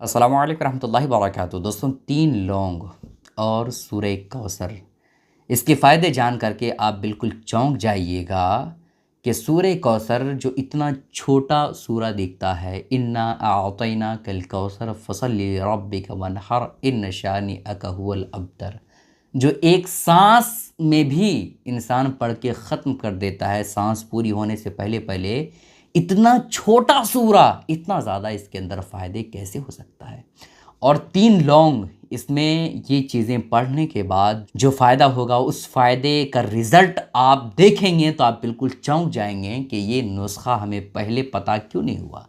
अस्सलामु अलैकुम रहमतुल्लाहि व बरकातहू। दोस्तों, 3 लौंग और सूरह कौसर, इसके फ़ायदे जान करके आप बिल्कुल चौंक जाइएगा कि सूरह कौसर जो इतना छोटा सूरा दिखता है, इन्ना अअतैना कल कौसर फसल्लि लिरब्बिका वन्हर इन्न शानिअका हुवल अब्तर, जो एक सांस में भी इंसान पढ़ के ख़त्म कर देता है, सांस पूरी होने से पहले पहले। इतना छोटा सूरा, इतना ज़्यादा इसके अंदर फ़ायदे कैसे हो सकता है। और 3 लौंग, इसमें ये चीज़ें पढ़ने के बाद जो फ़ायदा होगा, उस फ़ायदे का रिज़ल्ट आप देखेंगे तो आप बिल्कुल चौंक जाएंगे कि ये नुस्खा हमें पहले पता क्यों नहीं हुआ।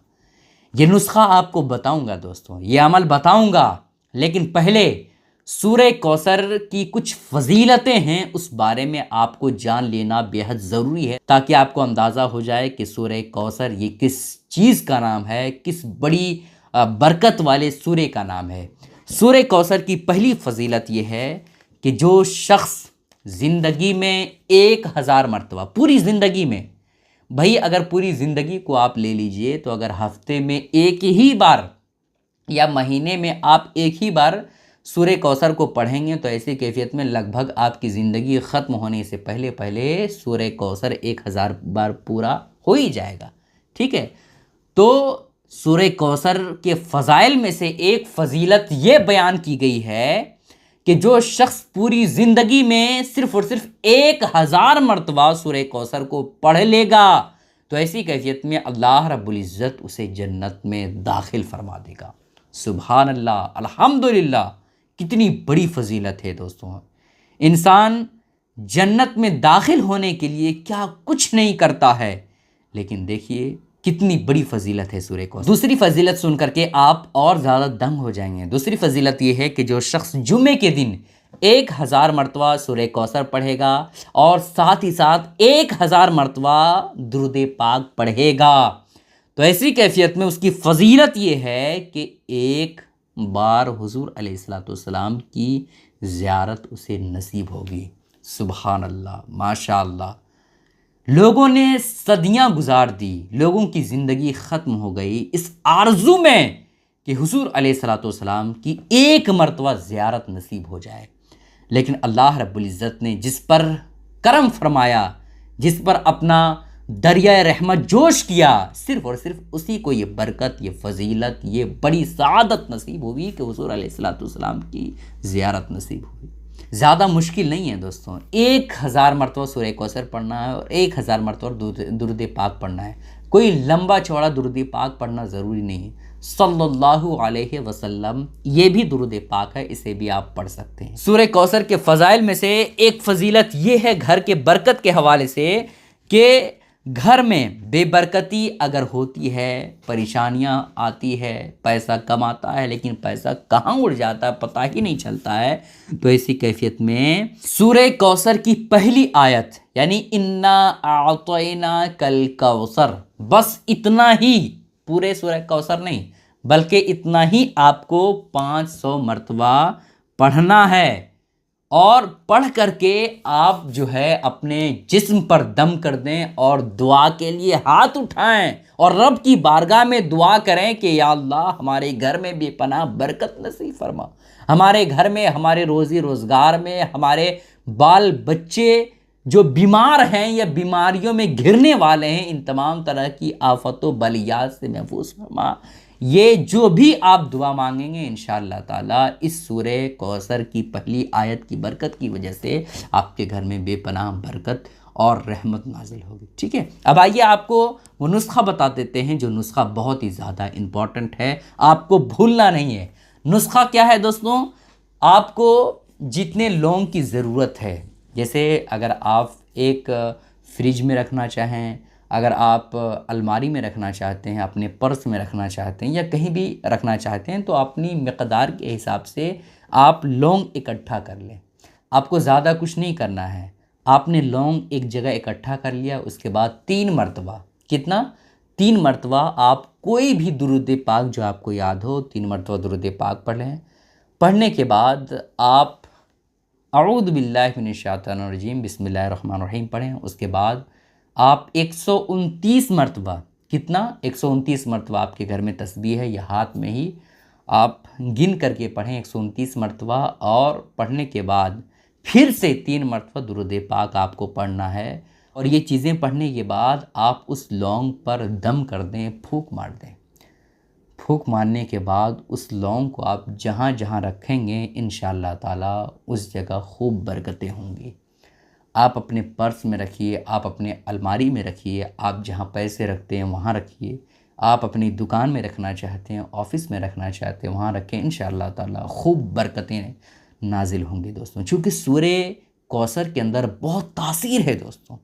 ये नुस्खा आपको बताऊंगा दोस्तों, ये अमल बताऊंगा, लेकिन पहले सूरह कौसर की कुछ फजीलतें हैं, उस बारे में आपको जान लेना बेहद ज़रूरी है, ताकि आपको अंदाज़ा हो जाए कि सूरह कौसर ये किस चीज़ का नाम है, किस बड़ी बरकत वाले सूरह का नाम है। सूरह कौसर की पहली फजीलत ये है कि जो शख्स ज़िंदगी में 1000 मरतबा, पूरी ज़िंदगी में, भाई अगर पूरी ज़िंदगी को आप ले लीजिए तो अगर हफ्ते में एक ही बार या महीने में आप एक ही बार सूरह कौसर को पढ़ेंगे तो ऐसी कैफियत में लगभग आपकी ज़िंदगी ख़त्म होने से पहले पहले सूरह कौसर 1000 बार पूरा हो ही जाएगा। ठीक है, तो सूरह कौसर के फ़ज़ाइल में से एक फ़जीलत ये बयान की गई है कि जो शख्स पूरी ज़िंदगी में सिर्फ़ और सिर्फ 1000 मरतबा सूरह कौसर को पढ़ लेगा तो ऐसी कैफियत में अल्लाह रब्बुल इज़्ज़त उसे जन्नत में दाखिल फरमा देगा। सुभान अल्लाह, अल्हम्दुलिल्लाह, कितनी बड़ी फजीलत है दोस्तों। इंसान जन्नत में दाखिल होने के लिए क्या कुछ नहीं करता है, लेकिन देखिए कितनी बड़ी फजीलत है सूरह कौसर। दूसरी फजीलत सुन करके आप और ज़्यादा दंग हो जाएंगे। दूसरी फजीलत ये है कि जो शख्स जुमे के दिन 1000 मरतबा सूरह कौसर पढ़ेगा और साथ ही साथ 1000 मरतबा दुरूद पाक पढ़ेगा तो ऐसी कैफियत में उसकी फजीलत ये है कि एक बार हुजूर अलैहिस्सलाम की ज़ियारत उसे नसीब होगी। सुभान अल्लाह, माशा अल्लाह। लोगों ने सदियां गुजार दी, लोगों की ज़िंदगी ख़त्म हो गई इस आरज़ू में कि हुजूर अलैहिस्सलाम की एक मरतबा ज़ियारत नसीब हो जाए, लेकिन अल्लाह रब्बुल इज़्ज़त ने जिस पर करम फरमाया, जिस पर अपना दरिया रहमत जोश किया, सिर्फ़ और सिर्फ उसी को ये बरकत, ये फजीलत, ये बड़ी सआदत नसीब हुई कि हुजूर अलैहिस्सलाम की ज़ियारत नसीब हुई। ज़्यादा मुश्किल नहीं है दोस्तों, 1000 मरतबा सूरह कौसर पढ़ना है और 1000 मरतबा दुरूद पाक पढ़ना है। कोई लंबा चौड़ा दुरूद पाक पढ़ना ज़रूरी नहीं है। सल्लल्लाहु अलैहि वसल्लम ये भी दुरूद पाक है, इसे भी आप पढ़ सकते हैं। सूरह कौसर के फ़ज़ाइल में से एक फ़जीलत ये है घर के बरकत के हवाले से कि घर में बेबरकती अगर होती है, परेशानियां आती है, पैसा कमाता है लेकिन पैसा कहाँ उड़ जाता है पता ही नहीं चलता है, तो ऐसी कैफियत में सूरह कौसर की पहली आयत यानी इन्ना अअतैना कल कौसर, बस इतना ही, पूरे सूरह कौसर नहीं बल्कि इतना ही आपको 500 मरतबा पढ़ना है और पढ़ करके आप जो है अपने जिस्म पर दम कर दें और दुआ के लिए हाथ उठाएं और रब की बारगाह में दुआ करें कि या अल्लाह हमारे घर में बेपनाह बरकत नसीब फरमा, हमारे घर में, हमारे रोज़ी रोज़गार में, हमारे बाल बच्चे जो बीमार हैं या बीमारियों में घिरने वाले हैं, इन तमाम तरह की आफतों बलियात से महफूज फरमा। ये जो भी आप दुआ मांगेंगे इंशाअल्लाह ताला इस सूरह कौसर की पहली आयत की बरकत की वजह से आपके घर में बेपनाह बरकत और रहमत नाजिल होगी। ठीक है, अब आइए आपको वो नुस्खा बता देते हैं, जो नुस्खा बहुत ही ज़्यादा इम्पॉर्टेंट है, आपको भूलना नहीं है। नुस्खा क्या है दोस्तों? आपको जितने लौंग की ज़रूरत है, जैसे अगर आप एक फ्रिज में रखना चाहें, अगर आप अलमारी में रखना चाहते हैं, अपने पर्स में रखना चाहते हैं या कहीं भी रखना चाहते हैं, तो अपनी मकदार के हिसाब से आप लौंग इकट्ठा कर लें। आपको ज़्यादा कुछ नहीं करना है, आपने लौंग एक जगह इकट्ठा कर लिया, उसके बाद 3 मरतबा, कितना? 3 मरतबा आप कोई भी दुरूद पाक जो आपको याद हो, 3 मरतबा दुरूद पाक पढ़ लें। पढ़ने के बाद आप अऊज़ु बिल्लाहि मिनश शैतानिर रजीम बिस्मिल्लाहिर रहमानिर रहीम पढ़ें। उसके बाद आप 129 मरतबा, कितना? 129 मरतबा आपके घर में तस्बीह है या हाथ में ही आप गिन करके पढ़ें 129 मरतबा, और पढ़ने के बाद फिर से 3 मरतबा दुरूद पाक आपको पढ़ना है। और ये चीज़ें पढ़ने के बाद आप उस लौंग पर दम कर दें, फूंक मार दें। फूंक मारने के बाद उस लौंग को आप जहाँ जहाँ रखेंगे इंशाअल्लाह ताला उस जगह खूब बरकतें होंगी। आप अपने पर्स में रखिए, आप अपने अलमारी में रखिए, आप जहाँ पैसे रखते हैं वहाँ रखिए, आप अपनी दुकान में रखना चाहते हैं, ऑफ़िस में रखना चाहते हैं वहाँ रखें। इंशाअल्लाह ताला खूब बरकतें नाज़िल होंगी दोस्तों। चूँकि सूरे कौसर के अंदर बहुत तासीर है दोस्तों,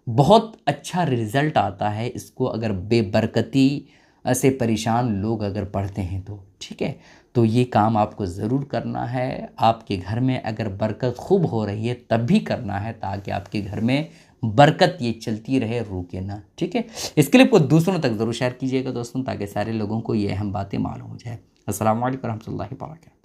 बहुत अच्छा रिज़ल्ट आता है इसको अगर बेबरकती से परेशान लोग अगर पढ़ते हैं तो, ठीक है। तो ये काम आपको ज़रूर करना है। आपके घर में अगर बरकत खूब हो रही है तब भी करना है, ताकि आपके घर में बरकत ये चलती रहे, रुके ना, ठीक है। इसके लिए आपको दूसरों तक ज़रूर शेयर कीजिएगा दोस्तों, ताकि सारे लोगों को ये अहम बातें मालूम हो जाए। अस्सलाम वालेकुम रहमतुल्लाहि व बरकातहू।